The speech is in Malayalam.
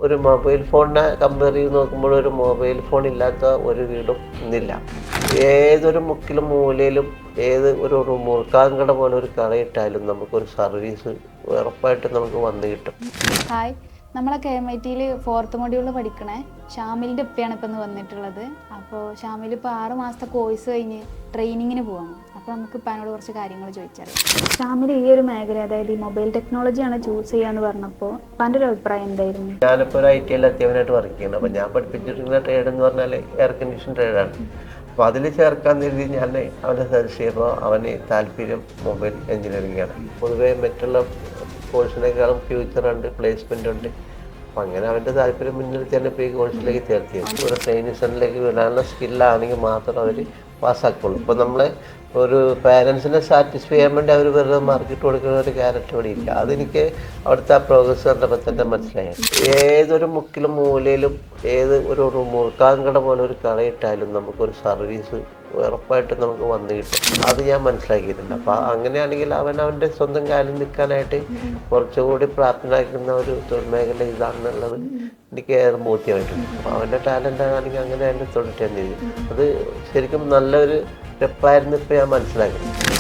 ഒരു മൊബൈൽ ഫോണിനെ കമ്പയർ ചെയ്ത് നോക്കുമ്പോൾ ഒരു മൊബൈൽ ഫോൺ ഇല്ലാത്ത ഒരു വീടും ഇന്നില്ല. ഏതൊരു മുക്കിലും മൂലയിലും ഒരു മുറുക്കാങ്കട പോലെ ഒരു കടയിട്ടാലും നമുക്കൊരു സർവീസ് ഉറപ്പായിട്ട് നമുക്ക് വന്നു കിട്ടും. ഹായ്, നമ്മളെ KMIT-യിൽ 4th മൊഡ്യൂളിൽ പഠിക്കണേ ഷാമിലിൻ്റെ ഉപ്പയാണ് ഇപ്പം ഇന്ന് വന്നിട്ടുള്ളത്. അപ്പോൾ ഷാമിൽ ഇപ്പോൾ 6 മാസത്തെ കോഴ്സ് കഴിഞ്ഞ് ട്രെയിനിങ്ങിന് പോവാണ്. അപ്പോൾ നമുക്ക് ഇപ്പാനോട് കുറച്ച് കാര്യങ്ങൾ ചോദിച്ചാൽ. ഷാമിൽ ഈ ഒരു മേഖല, അതായത് ഈ മൊബൈൽ ടെക്നോളജിയാണ് ചൂസ് ചെയ്യാന്ന് പറഞ്ഞപ്പോൾ ഇപ്പാൻ്റെ ഒരു അഭിപ്രായം എന്തായിരുന്നു? ഞാനിപ്പോൾ ഒരു IT-യിൽ അത്യാവശ്യമായിട്ട് വർക്ക് ചെയ്യുന്നത്. അപ്പോൾ ഞാൻ പഠിപ്പിച്ചിരിക്കുന്ന ട്രേഡ് എന്ന് പറഞ്ഞാൽ എയർ കണ്ടീഷൻ ട്രേഡാണ്. അപ്പോൾ അതിൽ ചേർക്കാൻ കരുതി ഞാൻ അവനെ സജസ്റ്റ് ചെയ്യുമ്പോൾ അവന് താല്പര്യം മൊബൈൽ എഞ്ചിനീയറിംഗ് ആണ്. പൊതുവേ മറ്റുള്ള കോഴ്സിനേക്കാളും ഫ്യൂച്ചറുണ്ട്, പ്ലേസ്മെൻ്റ് ഉണ്ട്. അപ്പം അങ്ങനെ അവൻ്റെ താല്പര്യം മുന്നിൽ തന്നെ ഇപ്പോൾ ഈ കോഴ്സിലേക്ക് ചേർത്തിയത്. ഒരു ട്രെയിനിങ് സെൻ്ററിലേക്ക് വിടാനുള്ള സ്കില്ലാണെങ്കിൽ മാത്രം അവർ പാസ്സാക്കുള്ളൂ. ഇപ്പോൾ നമ്മൾ ഒരു പാരൻസിനെ സാറ്റിസ്ഫൈ ചെയ്യാൻ വേണ്ടി അവർ വെറുതെ മാർക്കറ്റ് കൊടുക്കുന്ന ഒരു ക്യാരക്ടർ ഇവിടെ ഇല്ല. അതെനിക്ക് അവിടുത്തെ ആ പ്രോഗ്രസ് കണ്ടപ്പോൾ തന്നെ മനസ്സിലായി. ഏതൊരു മുക്കിലും മൂലയിലും ഒരു മുറുക്കാങ്കട പോലെ ഒരു കടയിട്ടാലും നമുക്കൊരു സർവീസ് ഉറപ്പായിട്ട് നമുക്ക് വന്നു കിട്ടും. അത് ഞാൻ മനസ്സിലാക്കിയിട്ടുണ്ട്. അപ്പോൾ അങ്ങനെയാണെങ്കിൽ അവൻ്റെ സ്വന്തം കാലിൽ നിൽക്കാനായിട്ട് കുറച്ചുകൂടി പ്രാപ്തനാക്കുന്ന ഒരു തൊഴിൽ മേഖല ഇതാണെന്നുള്ളത് എനിക്ക് ഏറെ ബോധ്യമായിട്ടുണ്ട്. അപ്പോൾ അവൻ്റെ ടാലൻ്റ് ആണെങ്കിൽ അങ്ങനെ അതിൻ്റെ തൊഴിൽ തന്നെ. അത് ശരിക്കും നല്ലൊരു സ്റ്റെപ്പായിരുന്നു ഇപ്പോൾ ഞാൻ മനസ്സിലാക്കുന്നത്.